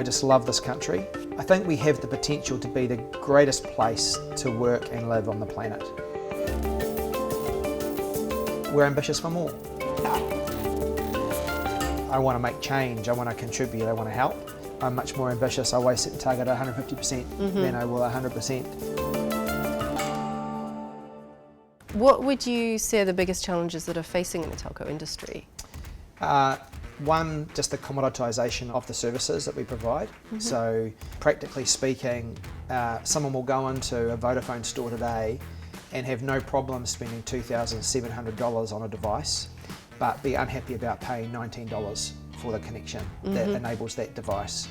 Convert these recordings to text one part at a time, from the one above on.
I just love this country. I think we have the potential to be the greatest place to work and live on the planet. We're ambitious for more. I want to make change, I want to contribute, I want to help. I'm much more ambitious. I always set the target at 150% than I will 100%. What would you say are the biggest challenges that are facing in the telco industry? One, just the commoditisation of the services that we provide. So practically speaking, someone will go into a Vodafone store today and have no problem spending $2,700 on a device, but be unhappy about paying $19 for the connection that enables that device.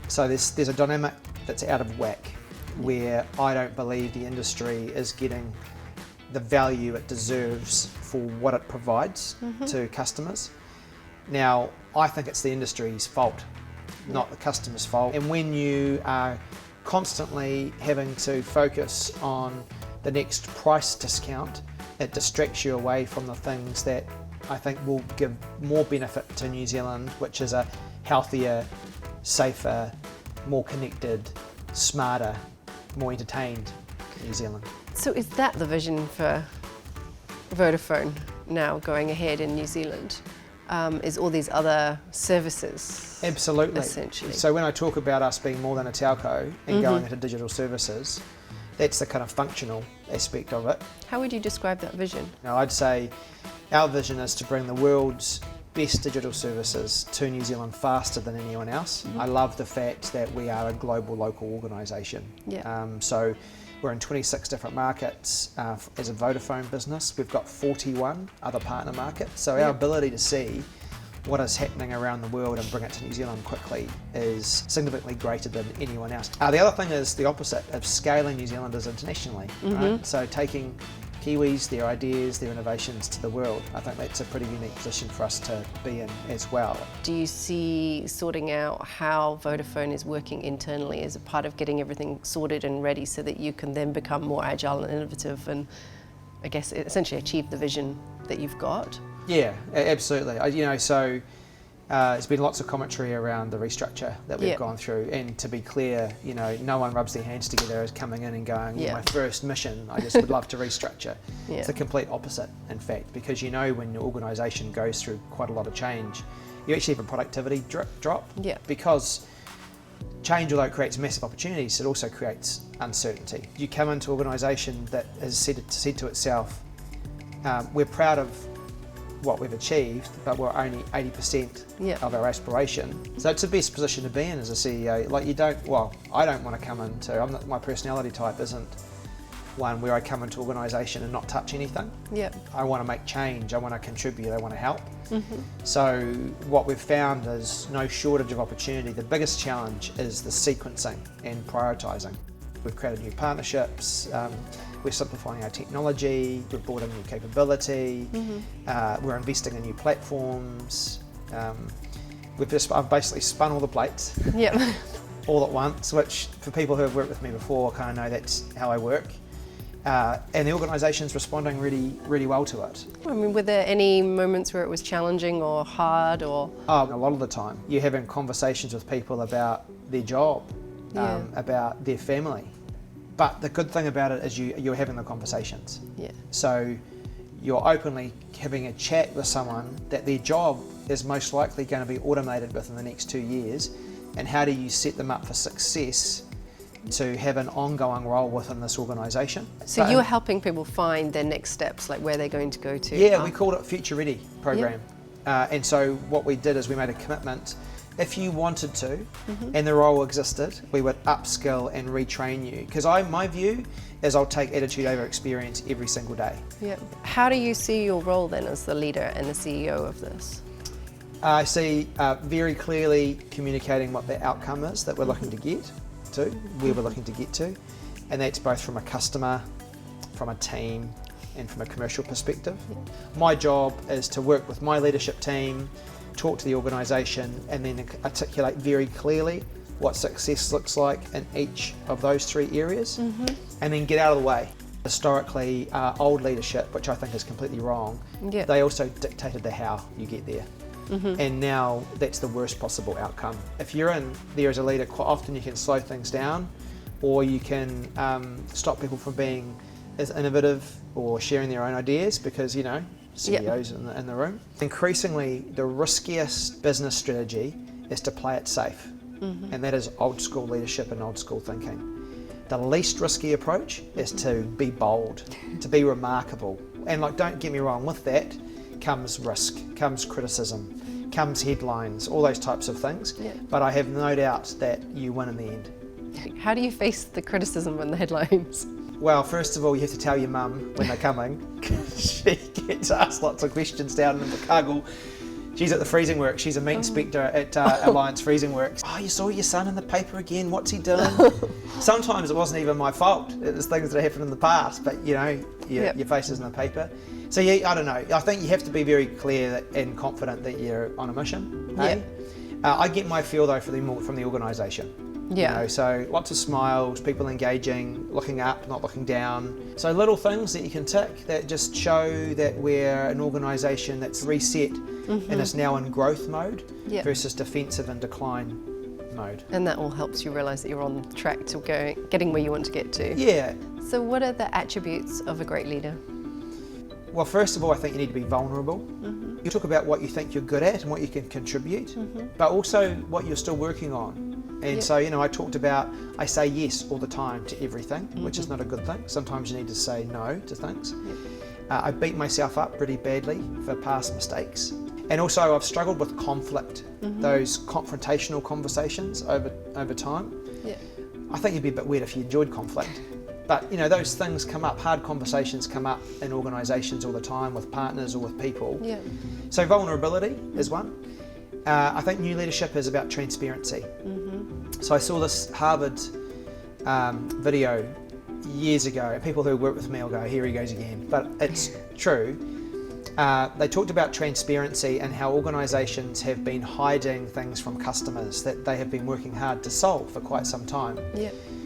So there's a dynamic that's out of whack where I don't believe the industry is getting the value it deserves for what it provides to customers. Now, I think it's the industry's fault, not the customer's fault. And when you are constantly having to focus on the next price discount, it distracts you away from the things that I think will give more benefit to New Zealand, which is a healthier, safer, more connected, smarter, more entertained New Zealand. So is that the vision for Vodafone now going ahead in New Zealand? Is all these other services? Absolutely. Essentially. So when I talk about us being more than a telco and going into digital services, that's the kind of functional aspect of it. How would you describe that vision? Now, I'd say our vision is to bring the world's best digital services to New Zealand faster than anyone else. I love the fact that we are a global local organisation. So we're in 26 different markets as a Vodafone business. We've got 41 other partner markets. So our ability to see what is happening around the world and bring it to New Zealand quickly is significantly greater than anyone else. The other thing is the opposite of scaling New Zealanders internationally. Right? So taking Kiwis, their ideas, their innovations to the world. I think that's a pretty unique position for us to be in as well. Do you see sorting out how Vodafone is working internally as a part of getting everything sorted and ready so that you can then become more agile and innovative and, I guess, essentially achieve the vision that you've got? Yeah, absolutely. There's been lots of commentary around the restructure that we've gone through, and to be clear, no one rubs their hands together as coming in and going, my first mission, I just would love to restructure. It's the complete opposite, in fact, because when your organisation goes through quite a lot of change, you actually have a productivity drop. Because change, although it creates massive opportunities, it also creates uncertainty. You come into an organisation that has said to itself, we're proud of what we've achieved, but we're only 80% of our aspiration. So it's the best position to be in as a CEO. I don't want to come into, my personality type isn't one where I come into an organisation and not touch anything. I want to make change, I want to contribute, I want to help. So what we've found is no shortage of opportunity. The biggest challenge is the sequencing and prioritising. We've created new partnerships, we're simplifying our technology, we've brought in new capability, we're investing in new platforms. I've basically spun all the plates all at once, which for people who have worked with me before kind of know that's how I work. And the organisation's responding really, really well to it. I mean, were there any moments where it was challenging or hard or? A lot of the time. You're having conversations with people about their job, about their family. But the good thing about it is you're having the conversations. So you're openly having a chat with someone that their job is most likely going to be automated within the next 2 years, and how do you set them up for success to have an ongoing role within this organisation. So you're helping people find their next steps, like where they're going to go to? Yeah, we called it Future Ready program. And so what we did is we made a commitment. If you wanted to, and the role existed, we would upskill and retrain you. Because my view is I'll take attitude over experience every single day. How do you see your role then as the leader and the CEO of this? I see very clearly communicating what the outcome is that we're looking to get to, where we're looking to get to. And that's both from a customer, from a team, and from a commercial perspective. My job is to work with my leadership team, talk to the organisation, and then articulate very clearly what success looks like in each of those 3 areas, and then get out of the way. Historically, old leadership, which I think is completely wrong, they also dictated the how you get there. and now that's the worst possible outcome. If you're in there as a leader, quite often you can slow things down, or you can stop people from being as innovative or sharing their own ideas because, you know, CEOs in the room. Increasingly, the riskiest business strategy is to play it safe, and that is old school leadership and old school thinking. The least risky approach is to be bold, to be remarkable. And like, don't get me wrong, with that comes risk, comes criticism, comes headlines, all those types of things. Yeah. But I have no doubt that you win in the end. How do you face the criticism and the headlines? Well, first of all, you have to tell your mum when they're coming. She gets asked lots of questions down in the Kaggle. She's at the freezing works. She's a meat inspector at Alliance Freezing Works. Oh, you saw your son in the paper again? What's he doing? Sometimes it wasn't even my fault. It was things that happened in the past, but you know, your face is in the paper. So yeah, I don't know. I think you have to be very clear and confident that you're on a mission. I get my feel though from the organisation. Yeah. You know, so lots of smiles, people engaging, looking up, not looking down. So little things that you can tick that just show that we're an organisation that's reset and is now in growth mode versus defensive and decline mode. And that all helps you realise that you're on track to getting where you want to get to. Yeah. So what are the attributes of a great leader? Well, first of all, I think you need to be vulnerable. You talk about what you think you're good at and what you can contribute, but also what you're still working on. And so, you know, I say yes all the time to everything, which is not a good thing. Sometimes you need to say no to things. I beat myself up pretty badly for past mistakes. And also I've struggled with conflict, those confrontational conversations over time. I think you'd be a bit weird if you enjoyed conflict. But, you know, those things come up, hard conversations come up in organisations all the time with partners or with people. So vulnerability is one. I think new leadership is about transparency. So I saw this Harvard video years ago, and people who work with me will go, here he goes again, but it's true. They talked about transparency and how organisations have been hiding things from customers that they have been working hard to solve for quite some time.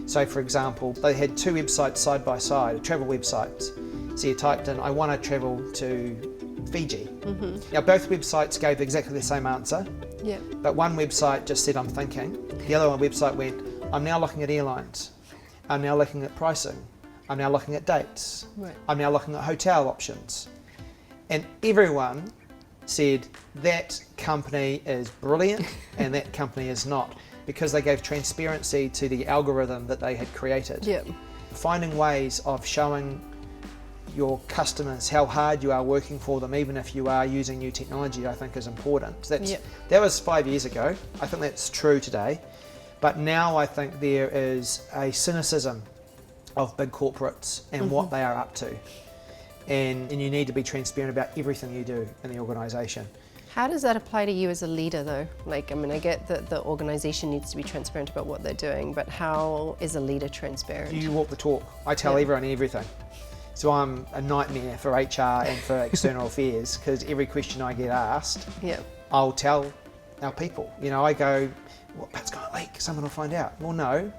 So for example, they had two websites side by side, travel websites. So you typed in, I want to travel to Fiji. Now both websites gave exactly the same answer, but one website just said I'm thinking, the other one website went, I'm now looking at airlines, I'm now looking at pricing, I'm now looking at dates, I'm now looking at hotel options. And everyone said that company is brilliant and that company is not, because they gave transparency to the algorithm that they had created. Finding ways of showing your customers how hard you are working for them, even if you are using new technology, I think is important. That was 5 years ago. I think that's true today. But now I think there is a cynicism of big corporates and what they are up to. And you need to be transparent about everything you do in the organisation. How does that apply to you as a leader though? Like, I mean, I get that the organisation needs to be transparent about what they're doing, but how is a leader transparent? You walk the talk. I tell everyone everything. So I'm a nightmare for HR and for external affairs, because every question I get asked, I'll tell our people. You know, I go, well, it's going to leak, someone will find out. Well, no,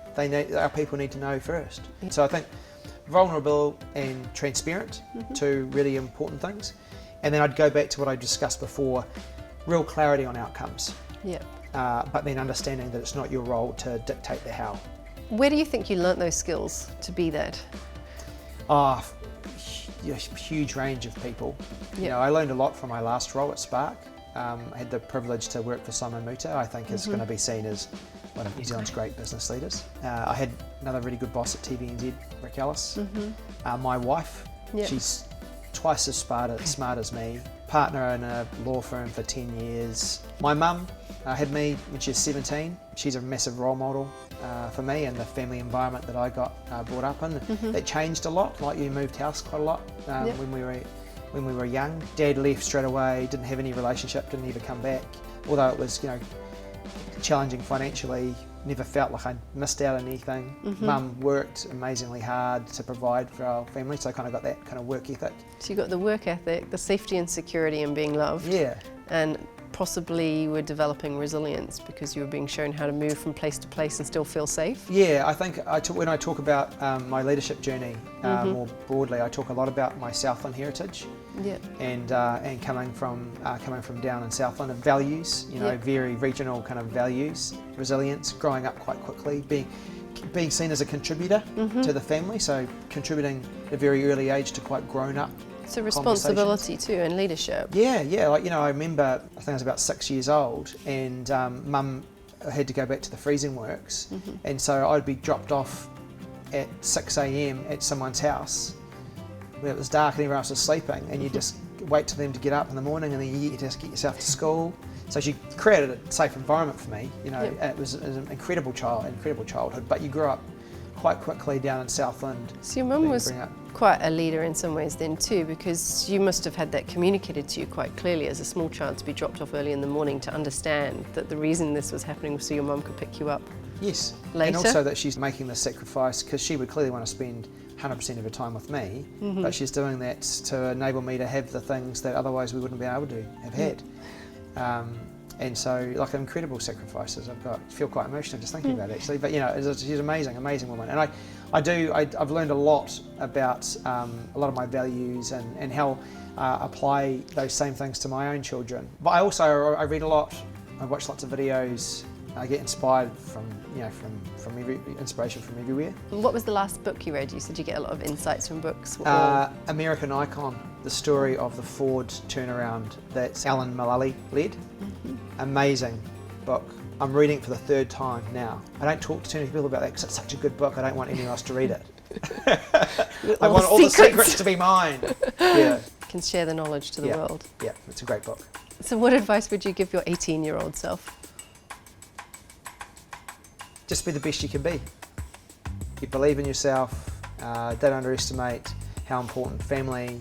our people need to know first. So I think vulnerable and transparent, two really important things. And then I'd go back to what I discussed before, real clarity on outcomes. But then understanding that it's not your role to dictate the how. Where do you think you learnt those skills to be that? A huge range of people. You know, I learned a lot from my last role at Spark. I had the privilege to work for Simon Muta. I think is going to be seen as one of New Zealand's great business leaders. I had another really good boss at TVNZ, Rick Ellis. My wife, she's twice as smart as me. Partner in a law firm for 10 years. My mum had me when she was 17. She's a massive role model for me and the family environment that I got brought up in. That changed a lot. Like, you moved house quite a lot when we were young. Dad left straight away, didn't have any relationship, didn't ever come back. Although it was, you know, challenging financially, never felt like I missed out on anything. Mum worked amazingly hard to provide for our family, so I kind of got that kind of work ethic. So you got the work ethic, the safety and security and being loved. And possibly you were developing resilience because you were being shown how to move from place to place and still feel safe. I think when I talk about my leadership journey more broadly, I talk a lot about my Southland heritage. and coming from down in South London, values, very regional kind of values, resilience, growing up quite quickly, being seen as a contributor to the family, so contributing at a very early age to quite grown up. So responsibility too and leadership. Yeah, like I remember I think I was about 6 years old and Mum had to go back to the freezing works, and so I'd be dropped off at 6 a.m. at someone's house where it was dark and everyone else was sleeping, and you just wait for them to get up in the morning and then you just get yourself to school. So she created a safe environment for me. It was an incredible childhood, but you grew up quite quickly down in Southland. So your mum was quite a leader in some ways then too, because you must have had that communicated to you quite clearly as a small child, to be dropped off early in the morning, to understand that the reason this was happening was so your mum could pick you up. Yes, later. And also that she's making the sacrifice because she would clearly want to spend 100% of her time with me, but she's doing that to enable me to have the things that otherwise we wouldn't be able to have had. And so, like, incredible sacrifices. I feel quite emotional just thinking about it, actually. But she's an amazing woman, and I've learned a lot about a lot of my values and how apply those same things to my own children. But I read a lot. I watch lots of videos. I get inspired from inspiration from everywhere. And what was the last book you read? You said you get a lot of insights from books. American Icon, the story of the Ford turnaround that Alan Mullally led. Amazing book. I'm reading it for the third time now. I don't talk to too many people about that because it's such a good book. I don't want anyone else to read it. I want all the secrets to be mine. Yeah. You can share the knowledge to the world. Yeah, it's a great book. So what advice would you give your 18-year-old self? Just be the best you can be. You believe in yourself. Don't underestimate how important family,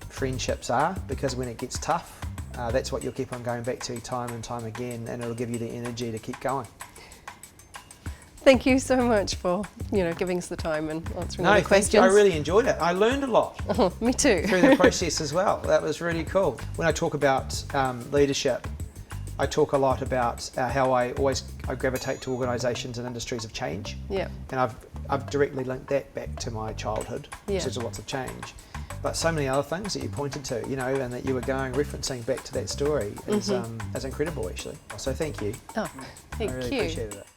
friendships are, because when it gets tough, that's what you'll keep on going back to time and time again, and it'll give you the energy to keep going. Thank you so much for giving us the time and answering all the questions. I really enjoyed it. I learned a lot. Oh, me too. Through the process as well. That was really cool. When I talk about leadership, I talk a lot about how I gravitate to organisations and industries of change. Yeah. And I've directly linked that back to my childhood, which is lots of change. But so many other things that you pointed to, and that you were referencing back to that story is incredible, actually. So thank you. Oh, thank you. I really appreciated it.